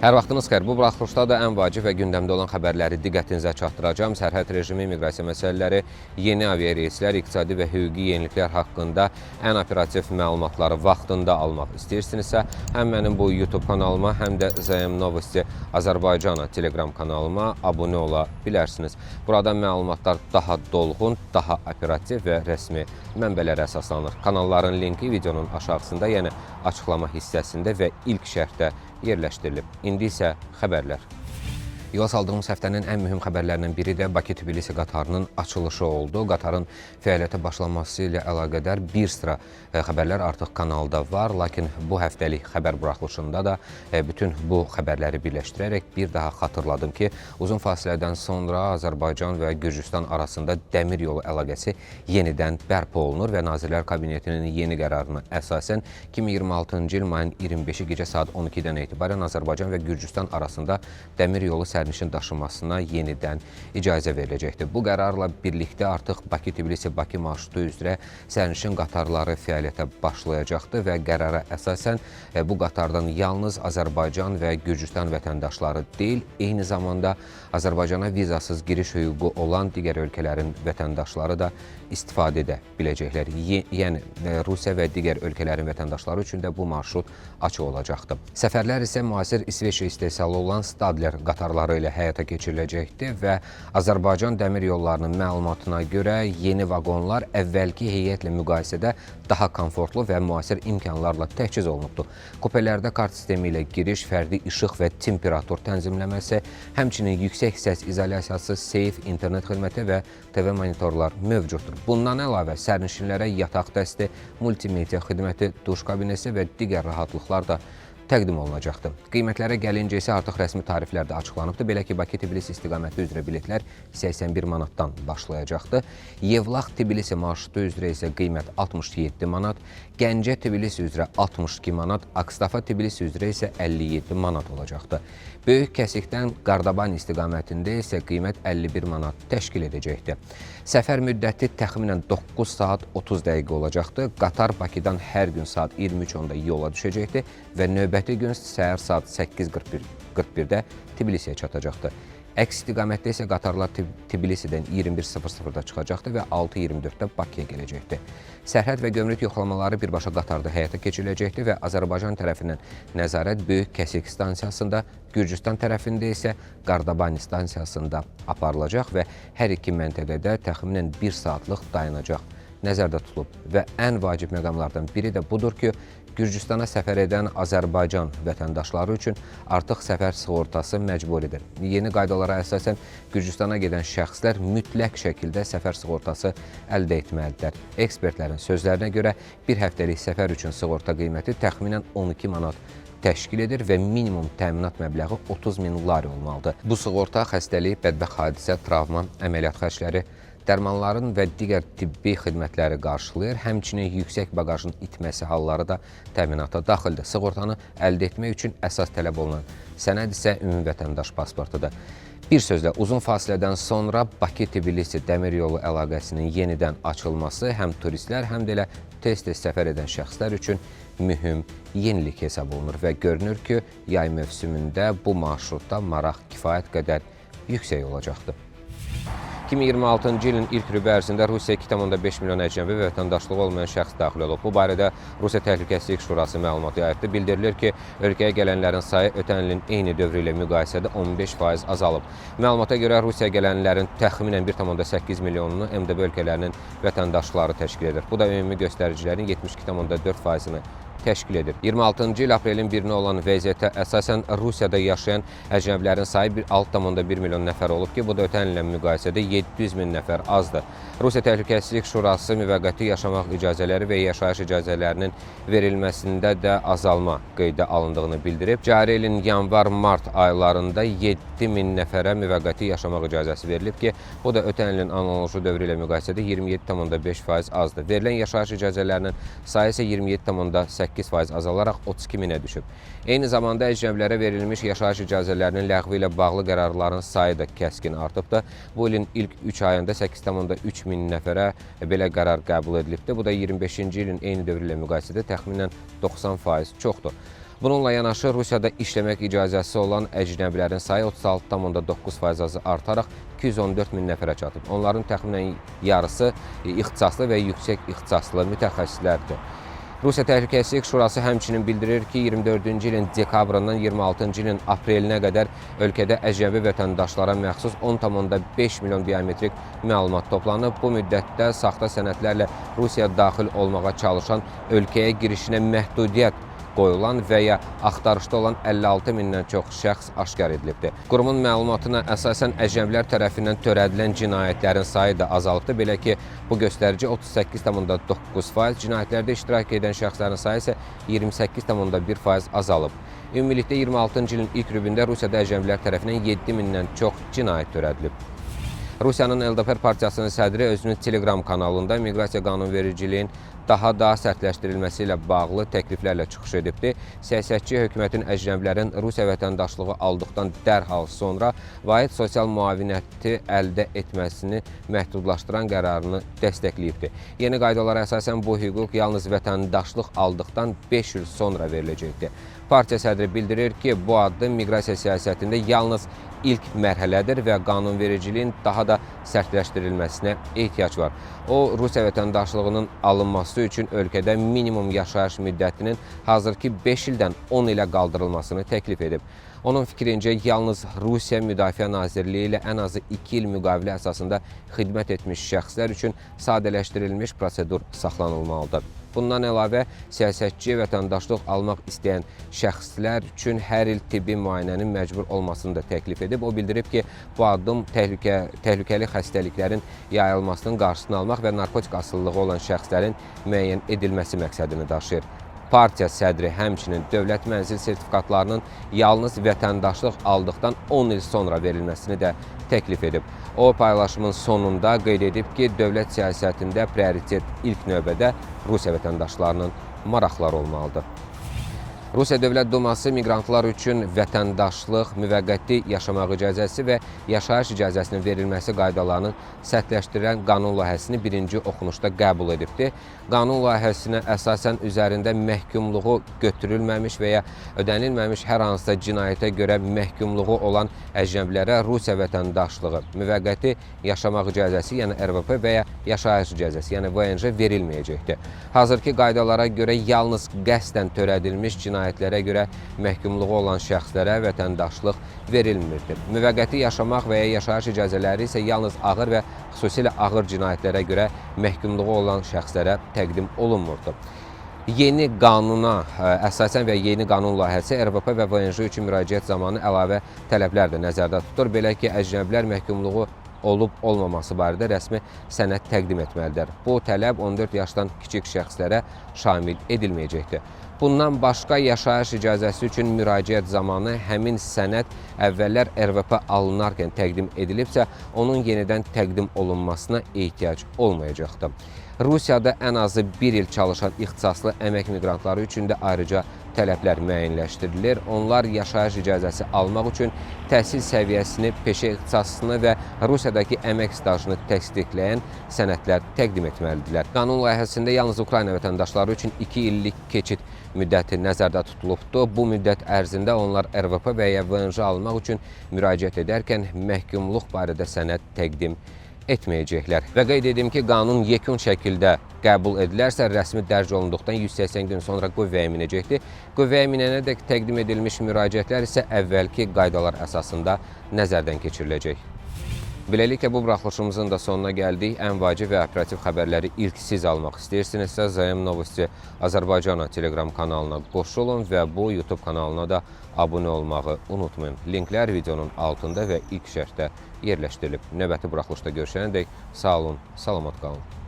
Hər vaxtınız xeyir. Bu buraxılışda da ən vacib və gündəmdə olan xəbərləri diqqətinizə çatdıracağım. Sərhəd rejimi, miqrasiya məsələləri, yeni aviareyslər, iqtisadi və hüquqi yeniliklər haqqında ən operativ məlumatları vaxtında almaq istəyirsinizsə, həm mənim bu YouTube kanalıma, həm də ZM Novosti Azərbaycana Telegram kanalıma abunə ola bilərsiniz. Burada məlumatlar daha dolğun, daha operativ və rəsmi mənbələrə əsaslanır. Kanalların linki videonun aşağısında, yəni açıqlama hissəsində və ilk şərhdə yerləşdirilib. İndi isə xəbərlər. Yola saldığımız həftənin ən mühüm xəbərlərindən biri də Bakı-Tbilisi qatarının açılışı oldu. Qatarın fəaliyyətə başlaması ilə əlaqədar bir sıra xəbərlər artıq kanalda var. Lakin bu həftəlik xəbər buraxılışında da bütün bu xəbərləri birləşdirərək bir daha xatırladım ki, uzun fasilədən sonra Azərbaycan və Gürcüstan arasında dəmir yolu əlaqəsi yenidən bərpa olunur və Nazirlər Kabinetinin yeni qərarına əsasən 2026-cı il mayın 25-i gecə saat 12-dən etibarən Azərbaycan və Gürcüstan arasında dəmir yolu sərnişin daşınmasına yenidən icazə veriləcəkdir. Bu qərarla birlikdə artıq Bakı-Tbilisi-Bakı marşrutu üzrə sərnişin qatarları fəaliyyətə başlayacaqdır və qərara əsasən bu qatardan yalnız Azərbaycan və Gürcüstan vətəndaşları deyil, eyni zamanda Azərbaycana vizasız giriş hüququ olan digər ölkələrin vətəndaşları da istifadə edə biləcəklər. Yəni, Rusiya və digər ölkələrin vətəndaşları üçün də bu marşrut açıq olacaqdır. Səfərlər isə müasir İsveç istehsalı olan Stadler qatarları ilə həyata keçiriləcəkdir və Azərbaycan dəmir yollarının məlumatına görə yeni vaqonlar əvvəlki heyətlə müqayisədə daha komfortlu və müasir imkanlarla təchiz olunubdur. Kupelərdə kart sistemi ilə giriş, fərdi işıq və temperatur tənzimləməsi, həmçinin yüksək səs izolyasiyası, seyf, internet xidməti və TV monitorlar mövcuddur. Bundan əlavə sərnişinlərə yataq dəsti, multimedia xidməti, duş kabinesi və digər rahatlıqlar da təqdim olunacaqdır. Qiymətlərə gəlincə isə artıq rəsmi tariflərdə açıqlanıbdır. Belə ki, Bakı-Tbilisi istiqaməti üzrə biletlər 81 manatdan başlayacaqdır. Yevlax-Tbilisi marşrutu üzrə isə qiymət 67 manat, Gəncə-Tbilisi üzrə 62 manat, Akstafa-Tbilisi üzrə isə 57 manat olacaqdır. Böyük kəsikdən Qardaban istiqamətində isə qiymət 51 manat təşkil edəcəkdir. Səfər müddəti təxminən 9 saat 30 dəqiqə olacaqdır. Qatar Bakıdan hər gün saat 23:10-da yola düşəcəkdir və növbəti gün səhər saat 8:41-də Tbilisiyə çatacaqdır. Əks istiqamətdə isə qatarlar Tbilisidən 21:00-da çıxacaqdır və 6:24-də Bakıya gələcəkdir. Sərhəd və gömrük yoxlamaları birbaşa qatarda həyata keçiriləcəkdir və Azərbaycan tərəfindən nəzarət Böyük Kəsik stansiyasında, Gürcüstan tərəfində isə Qardaban stansiyasında aparılacaq və hər iki məntəqədə təxminən 1 saatlıq dayanacaq nəzərdə tutulub. Və ən vacib məqamlardan biri də budur ki, Gürcüstana səfər edən Azərbaycan vətəndaşları üçün artıq səfər sığortası məcburidir. Yeni qaydalara əsasən Gürcüstana gedən şəxslər mütləq şəkildə səfər sığortası əldə etməlidirlər. Ekspertlərin sözlərinə görə bir həftəlik səfər üçün sığorta qiyməti təxminən 12 manat təşkil edir və minimum təminat məbləği 30.000 lari olmalıdır. Bu sığorta xəstəlik, bədbəxt hadisə, travma, əməliyyat xərcləri, dərmanların və digər tibbi xidmətləri qarşılayır, həmçinin yüksək baqajın itməsi halları da təminata daxildir. Sığortanı əldə etmək üçün əsas tələb olunan sənəd isə ümumi vətəndaş pasportudur. Bir sözlə, uzun fasilədən sonra Bakı-Tbilisi dəmir yolu əlaqəsinin yenidən açılması həm turistlər, həm də elə tez-tez səfər edən şəxslər üçün mühüm yenilik hesab olunur və görünür ki, yay mövsümündə bu marşrutda maraq kifayət qədər yüksək olacaqdır. 2026-cı ilin ilk rübü ərzində Rusiya 2,5 milyon əcnəbi və vətəndaşlığı olmayan şəxs daxil olub. Bu barədə Rusiya Təhlükəsizlik Şurası məlumat yayıb. Bildirilir ki, ölkəyə gələnlərin sayı ötən ilin eyni dövrü ilə müqayisədə 15% azalıb. Məlumata görə Rusiya gələnlərin təxminən 1,8 milyonunu MDB ölkələrinin vətəndaşları təşkil edir. Bu da ümumi göstəricilərin 72,4%-ni təşkil edir. 26-cı il aprelin 1-nə olan vəziyyətə əsasən Rusiyada yaşayan əcnəbilərin sayı 6,1 milyon nəfər olub ki, bu da ötən illə müqayisədə 700 min nəfər azdır. Rusiya Təhlükəsizlik Şurası müvəqqəti yaşamaq icazələri və yaşayış icazələrinin verilməsində də azalma qeydə alındığını bildirib. Cari ilin yanvar-mart aylarında 7 min nəfərə müvəqqəti yaşamaq icazəsi verilib ki, bu da ötən ilin analoji dövrü ilə müqayisədə 27,5% azdır. Verilən yaşayış icazələrinin sayı isə 27,8% azalaraq 32 minə düşüb. Eyni zamanda əcnəbilərə verilmiş yaşayış icazələrinin ləğvi ilə bağlı qərarların sayı da kəskin artıbdır. Bu ilin ilk 3 ayında 8,3 min nəfərə belə qərar qəbul edilibdir. Bu da 25-ci ilin eyni dövrü ilə müqayisədə təxminən 90% çoxdur. Bununla yanaşı Rusiyada işləmək icazəsi olan əcnəbilərin sayı 36,9% artaraq 214 min nəfərə çatıb. Onların təxminən yarısı ixtisaslı və yüksək ixtisaslı mütəxəssislərdir. Rusiya Təhlükəsizlik Şurası həmçinin bildirir ki, 24-cü ilin dekabrından 26-cı ilin aprelinə qədər ölkədə əcnəbi vətəndaşlara məxsus 10,5 milyon biometrik məlumat toplanıb. Bu müddətdə saxta sənədlərlə Rusiyaya daxil olmağa çalışan, ölkəyə girişinə məhdudiyyət qoyulan və ya axtarışda olan 56 mindən çox şəxs aşkar edilibdir. Qurumun məlumatına əsasən əcnəbilər tərəfindən törədilən cinayətlərin sayı da azalıbdır. Belə ki, bu göstərici 38,9%, cinayətlərdə iştirak edən şəxslərin sayı isə 28,1% azalıb. Ümumilikdə 26-cı ilin ilk rübündə Rusiyada əcnəbilər tərəfindən 7 mindən çox cinayət törədilib. Rusiyanın LDPR partiyasının sədri özünün Telegram kanalında miqrasiya qanunvericiliyin daha da sərtləşdirilməsi ilə bağlı təkliflərlə çıxış edibdir. Siyasətçi hökumətin əcnəbilərin Rusiya vətəndaşlığı aldıqdan dərhal sonra vahid sosial müavinəti əldə etməsini məhdudlaşdıran qərarını dəstəkləyibdir. Yeni qaydalara əsasən bu hüquq yalnız vətəndaşlıq aldıqdan 5 il sonra veriləcəkdir. Partiya sədri bildirir ki, bu addım miqrasiya siyasətində yalnız ilk mərhələdir və qanunvericiliyin daha da sərtləşdirilməsinə ehtiyac var. O, Rusiya vətəndaşlığının alınması üçün ölkədə minimum yaşayış müddətinin hazırki 5 ildən 10 ilə qaldırılmasını təklif edib. Onun fikrincə, yalnız Rusiya Müdafiə Nazirliyi ilə ən azı 2 il müqavilə əsasında xidmət etmiş şəxslər üçün sadələşdirilmiş prosedur saxlanılmalıdır. Bundan əlavə, siyasətçi vətəndaşlıq almaq istəyən şəxslər üçün hər il tibbi müayinənin məcbur olmasını da təklif edib. O bildirib ki, bu addım təhlükəli xəstəliklərin yayılmasının qarşısını almaq və narkotik asılılığı olan şəxslərin müəyyən edilməsi məqsədini daşıyır. Partiya sədri həmçinin dövlət mənzil sertifikatlarının yalnız vətəndaşlıq aldıqdan 10 il sonra verilməsini də təklif edib. O, paylaşımın sonunda qeyd edib ki, dövlət siyasətində prioritet ilk növbədə Rusiya vətəndaşlarının maraqları olmalıdır. Rusiya Dövlət Duması miqrantlar üçün vətəndaşlıq, müvəqqəti yaşamaq icazəsi və yaşayış icazəsinin verilməsi qaydalarının sərtləşdirən qanun layihəsini birinci oxunuşda qəbul edibdir. Qanun layihəsinə əsasən üzərində məhkumluğu götürülməmiş və ya ödənilməmiş hər hansısa cinayətə görə məhkumluğu olan əcnəbilərə Rusiya vətəndaşlığı, müvəqqəti yaşamaq icazəsi, yəni RVP və ya yaşayış icazəsi, yəni VNJ verilməyəcəkdir. Hazırki qaydalara görə yalnız qəsdən törədilmiş cinayətlərə görə məhkumluğu olan şəxslərə vətəndaşlıq verilmirdir. Müvəqqəti yaşamaq və ya yaşayış icazələri isə yalnız ağır və xüsusilə ağır cinayətlərə görə məhkumluğu olan şəxslərə təqdim olunmurdur. Yeni qanuna əsasən və yeni qanun layihəsi RVP və VNJ üçün müraciət zamanı əlavə tələblər də nəzərdə tutur. Belə ki, əcnəbilər məhkumluğu olub-olmaması barədə rəsmi sənəd təqdim etməlidir. Bu tələb 14 yaşdan kiçik şəxslərə şamil edilməyəcəkdir. Bundan başqa yaşayış icazəsi üçün müraciət zamanı həmin sənəd əvvəllər RVP alınarkən təqdim edilibsə, onun yenidən təqdim olunmasına ehtiyac olmayacaqdır. Rusiyada ən azı 1 il çalışan ixtisaslı əmək miqrantları üçün də ayrıca tələblər müəyyənləşdirilir. Onlar yaşayış icazəsi almaq üçün təhsil səviyyəsini, peşə ixtisasını və Rusiyadakı əmək stajını təsdiqləyən sənədlər təqdim etməlidirlər. Qanun layihəsində yalnız Ukrayna vətəndaşları üçün 2 illik keçid müddəti nəzərdə tutulubdur. Bu müddət ərzində onlar RVP və ya VNJ almaq üçün müraciət edərkən məhkumluq barədə sənəd təqdim etməyəcəklər. Və qeyd edim ki, qanun yekun şəkildə qəbul edilərsə, rəsmi dərc olunduqdan 180 gün sonra qüvvəyə minəcəkdir. Qüvvəyə minənədək təqdim edilmiş müraciətlər isə əvvəlki qaydalar əsasında nəzərdən keçiriləcək. Beləliklə, bu buraxılışımızın da sonuna gəldik. Ən vacib və operativ xəbərləri ilk siz almaq istəyirsinizsə, Zayem Novosti Azərbaycana Telegram kanalına qoşulun və bu YouTube kanalına da abunə olmağı unutmayın. Linklər videonun altında və ilk şərhdə yerləşdirilib. Növbəti buraxılışda görüşənədək sağ olun, salamat qalın.